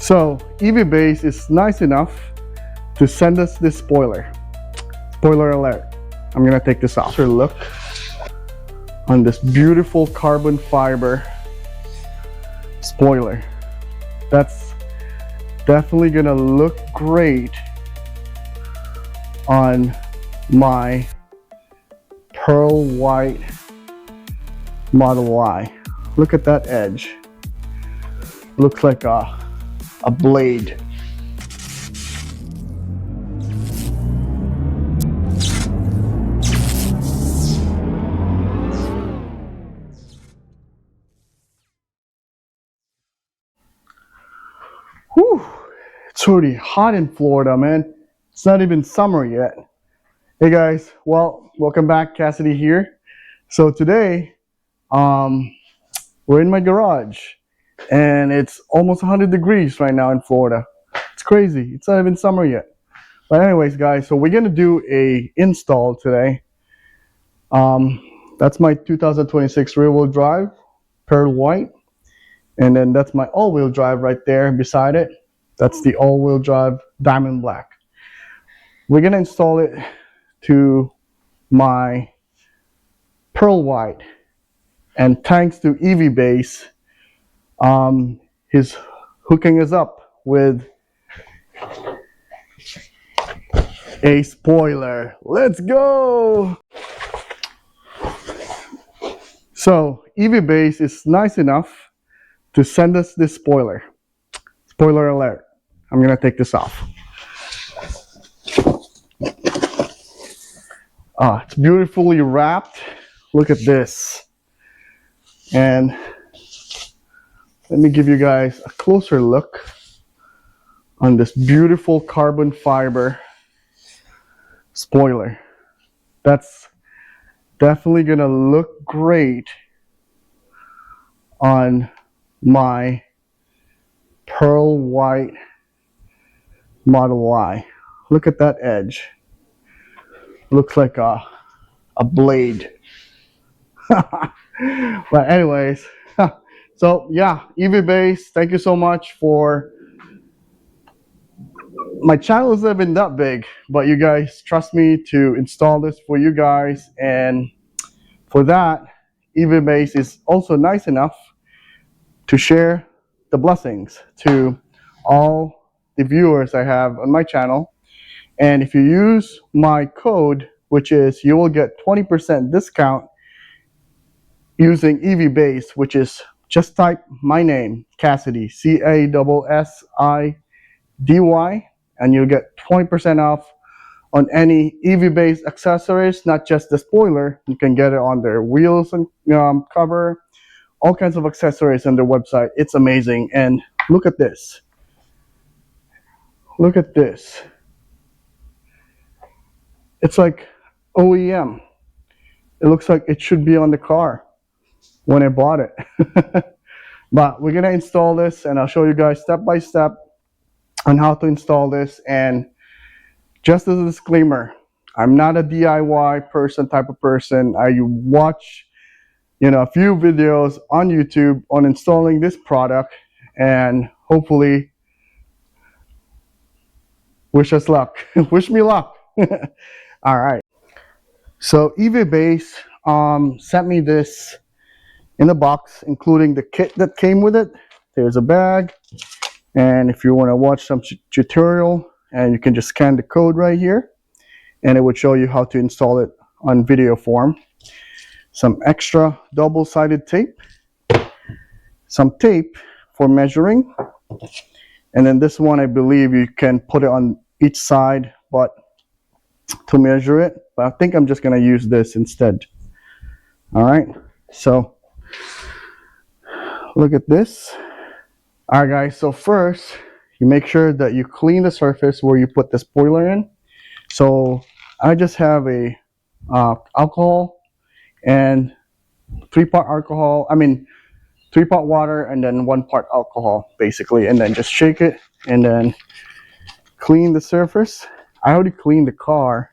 So Evbase is nice enough to send us this spoiler. Spoiler alert. I'm gonna take this off. Look on this beautiful carbon fiber spoiler. That's definitely gonna look great on my pearl white Model Y. Look at that edge. Looks like a blade. Whew. It's already hot in Florida, man. It's not even summer yet. Hey guys, well, welcome back. Cassidy here. So today, we're in my garage and it's almost 100 degrees right now in Florida. It's crazy. It's not even summer yet. But anyways, guys, so we're gonna do a install today. That's my 2026 rear-wheel drive, pearl white. And then that's my all-wheel drive right there beside it. That's the all-wheel drive diamond black. We're gonna install it to my pearl white, and thanks to Evbase, he's hooking us up with a spoiler. Let's go. So Evbase is nice enough to send us this spoiler. Spoiler alert. I'm gonna take this off. It's beautifully wrapped. Look at this. And let me give you guys a closer look on this beautiful carbon fiber spoiler. That's definitely gonna look great on my pearl white Model Y. Look at that edge. Looks like a blade. But anyways, so yeah, Evbase, thank you so much for. My channel has never been that big, but you guys trust me to install this for you guys, and for that, Evbase is also nice enough to share the blessings to all the viewers I have on my channel. And if you use my code, which is, you will get 20% discount using Evbase, which is, just type my name, Cassidy, Cassidy, and you'll get 20% off on any Evbase accessories, not just the spoiler. You can get it on their wheels and cover, all kinds of accessories on their website. It's amazing. And look at this. Look at this. It's like OEM. It looks like it should be on the car when I bought it. But we're gonna install this, and I'll show you guys step by step on how to install this. And just as a disclaimer, I'm not a DIY type of person. I watch a few videos on YouTube on installing this product, and hopefully wish us luck. Wish me luck. All right. So Evbase sent me this in the box, including the kit that came with it. There's a bag, and if you want to watch some tutorial, and you can just scan the code right here, and it would show you how to install it on video form. Some extra double-sided tape, some tape for measuring, and then this one, I believe you can put it on each side, but to measure it. But I think I'm just gonna use this instead. All right, so look at this. All right, guys, so first you make sure that you clean the surface where you put the spoiler in. So I just have a alcohol and 3-part water, and then 1 part alcohol, basically, and then just shake it and then clean the surface. I already cleaned the car,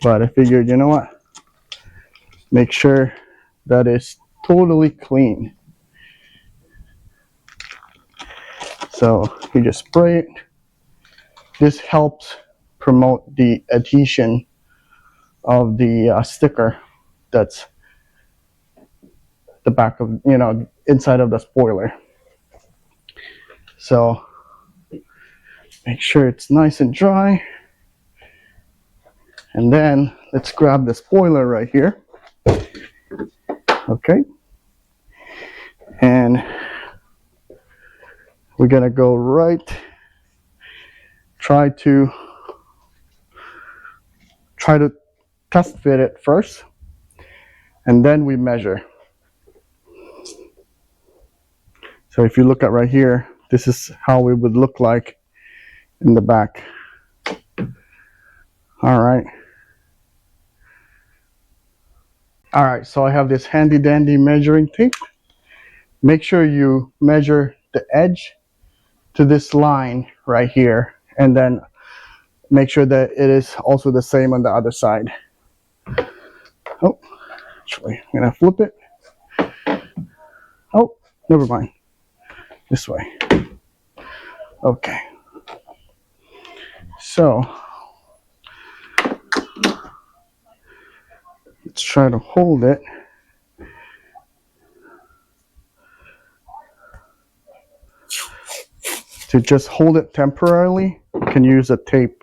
but I figured, you know what, make sure that it's totally clean. So you just spray it. This helps promote the adhesion of the sticker that's the back of, inside of the spoiler. So make sure it's nice and dry. And then let's grab the spoiler right here. Okay. And we're gonna go try to test fit it first, and then we measure. So if you look at right here, this is how it would look like in the back. All right. All right, so I have this handy dandy measuring tape. Make sure you measure the edge to this line right here, and then make sure that it is also the same on the other side. Oh, actually, I'm gonna flip it. Oh, never mind. This way. Okay. So let's try to hold it. To just hold it temporarily, you can use a tape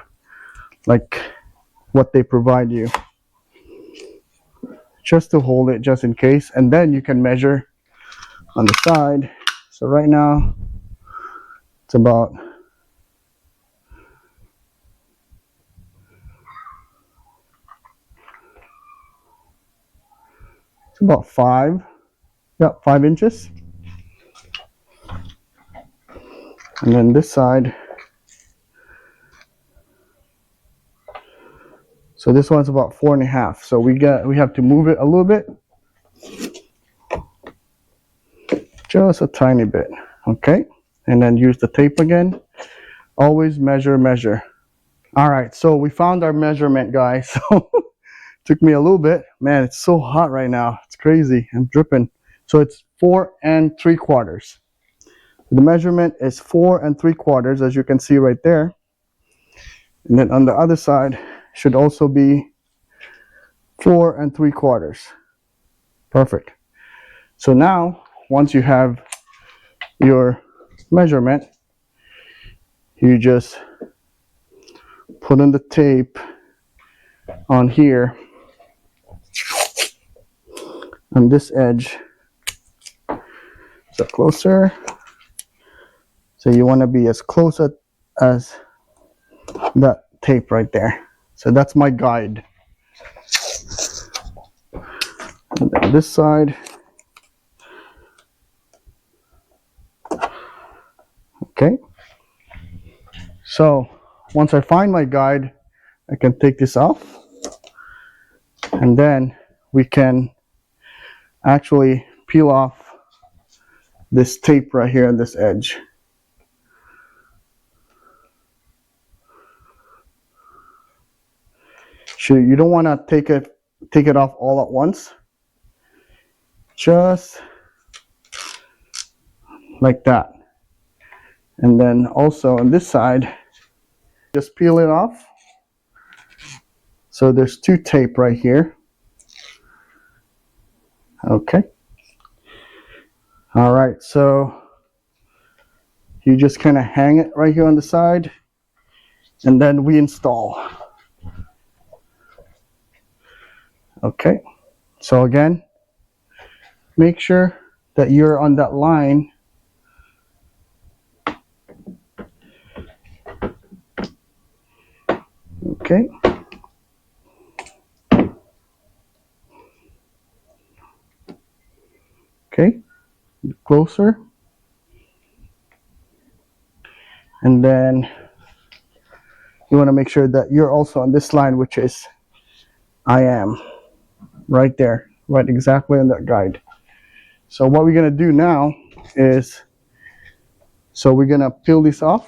like what they provide you, just to hold it, just in case, and then you can measure on the side. So right now it's about 5 inches. And then this side, so this one's about 4.5. So we have to move it a little bit, just a tiny bit. Okay, and then use the tape again. Always measure. All right, so we found our measurement, guys. So took me a little bit. Man, it's so hot right now. It's crazy. I'm dripping. So it's 4 3/4. The measurement is 4 3/4, as you can see right there. And then on the other side should also be 4 3/4. Perfect. So now, once you have your measurement, you just put in the tape on here, on this edge. So closer. So you want to be as close as that tape right there. So that's my guide. And then this side. Okay. So once I find my guide, I can take this off, and then we can actually peel off this tape right here on this edge. So you don't want to take it off all at once. Just like that. And then also on this side, just peel it off. So there's 2 tape right here. Okay. All right, so you just kind of hang it right here on the side, and then we install. Okay, so again, make sure that you're on that line. Okay. Okay, closer. And then you want to make sure that you're also on this line, which is I am right there, right exactly on that guide. So what we're going to do now is, so we're going to peel this off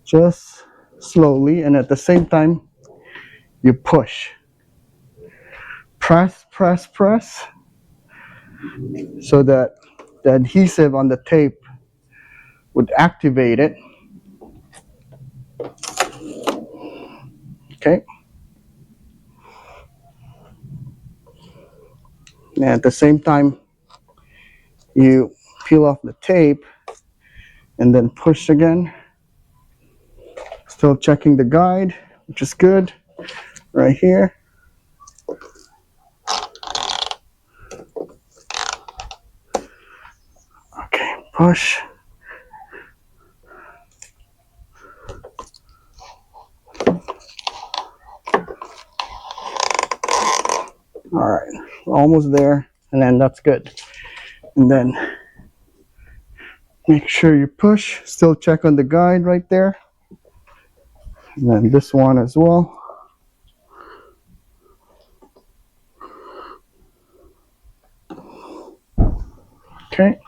just slowly, and at the same time you push, press, so that the adhesive on the tape would activate it. Okay. And at the same time, you peel off the tape and then push again. Still checking the guide, which is good. Right here. Okay, push. All right, we're almost there, and then that's good. And then make sure you push. Still check on the guide right there. And then this one as well. Okay.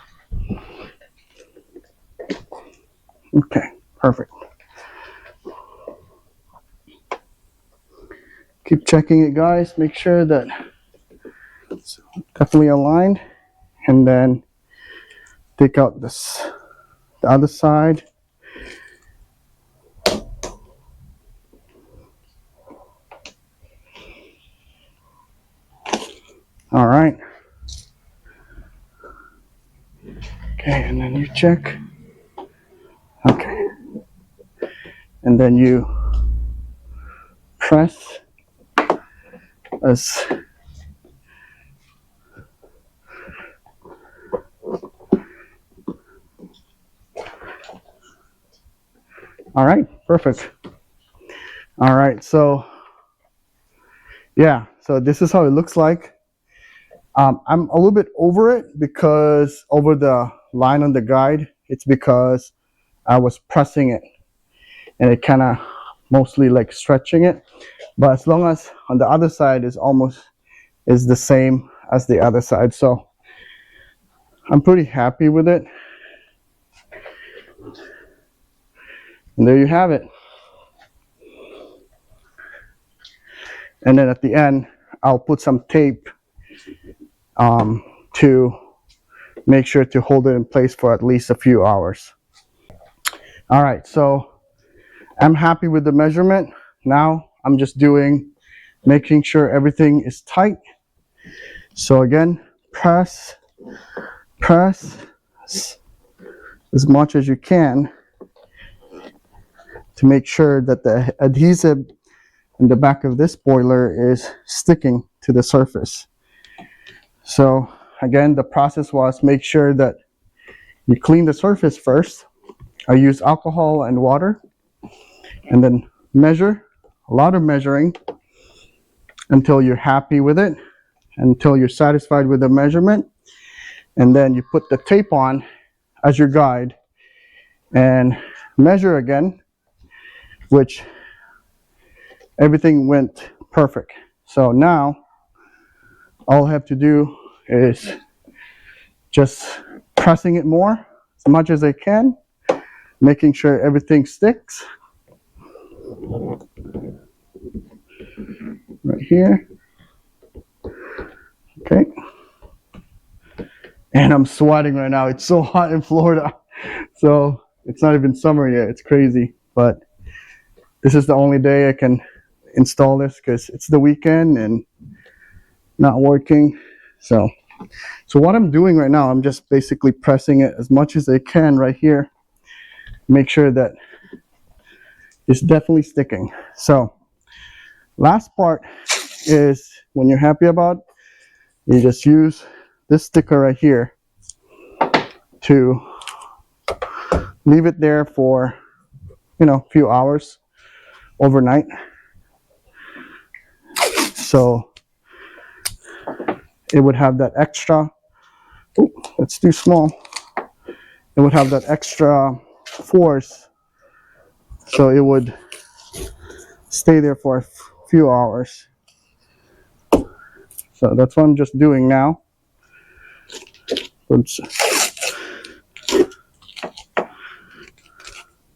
Okay, perfect. Keep checking it, guys. Make sure that it's definitely aligned. And then take out this, the other side. All right. Okay, and then you check. Okay. And then you press as all right, perfect. All right, so yeah, so this is how it looks like. I'm a little bit over it because over the line on the guide, it's because I was pressing it and it kind of mostly like stretching it. But as long as on the other side is the same as the other side, so I'm pretty happy with it. And there you have it. And then at the end, I'll put some tape to make sure to hold it in place for at least a few hours. All right, so I'm happy with the measurement. Now I'm just making sure everything is tight. So again, press as much as you can to make sure that the adhesive in the back of this boiler is sticking to the surface. So again, the process was make sure that you clean the surface first. I use alcohol and water, and then measure, a lot of measuring until you're happy with it, until you're satisfied with the measurement. And then you put the tape on as your guide and measure again, which everything went perfect. So now all I have to do is just pressing it more as much as I can, making sure everything sticks. Right here. Okay. And I'm sweating right now. It's so hot in Florida. So it's not even summer yet. It's crazy. But this is the only day I can install this because it's the weekend and not working. So what I'm doing right now, I'm just basically pressing it as much as I can right here. Make sure that it's definitely sticking. So last part is when you're happy about it, you just use this sticker right here to leave it there for, a few hours overnight. So it would have that extra, it's too small. It would have that extra force. So it would stay there for a few hours. So that's what I'm just doing now. Oops.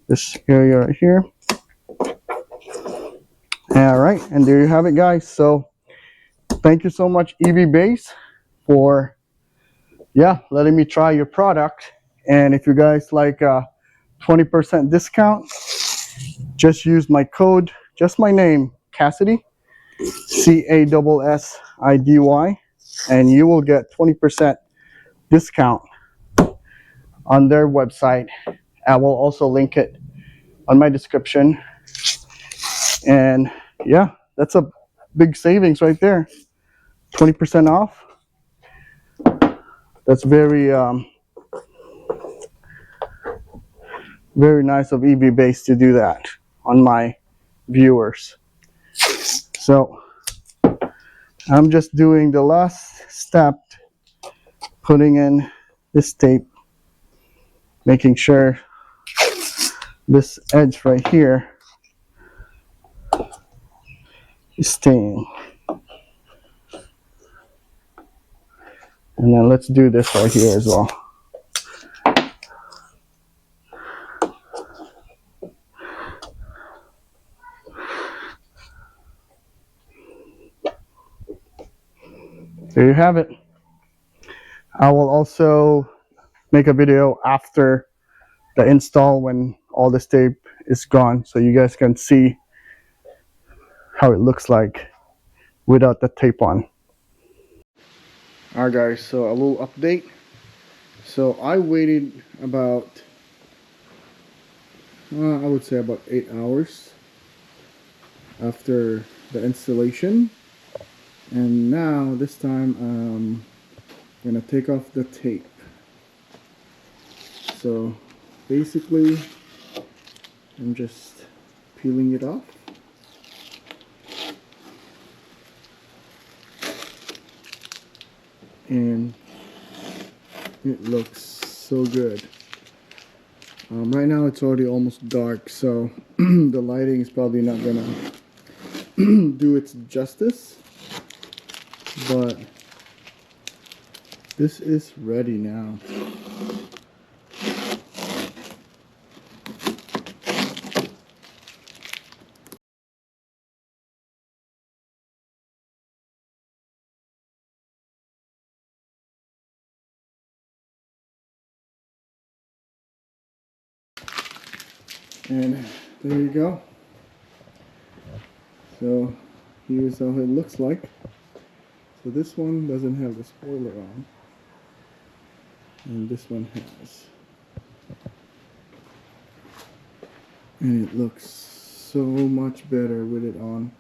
This area right here. All right, and there you have it, guys. So thank you so much, Evbase, for letting me try your product. And if you guys like 20% discount. Just use my code, just my name, Cassidy, Cassidy, and you will get 20% discount on their website. I will also link it on my description. And yeah, that's a big savings right there. 20% off. That's very nice of Evbase to do that on my viewers. So I'm just doing the last step, putting in this tape, making sure this edge right here is staying. And then let's do this right here as well. There you have it. I will also make a video after the install when all this tape is gone, so you guys can see how it looks like without the tape on. Alright guys, so a little update. So I waited about, I would say about 8 hours after the installation. And now this time I'm gonna take off the tape. So basically I'm just peeling it off. And it looks so good. Right now it's already almost dark, so the lighting is probably not gonna do its justice, but this is ready now. And there you go. So here's how it looks like. So this one doesn't have the spoiler on, and this one has. And it looks so much better with it on.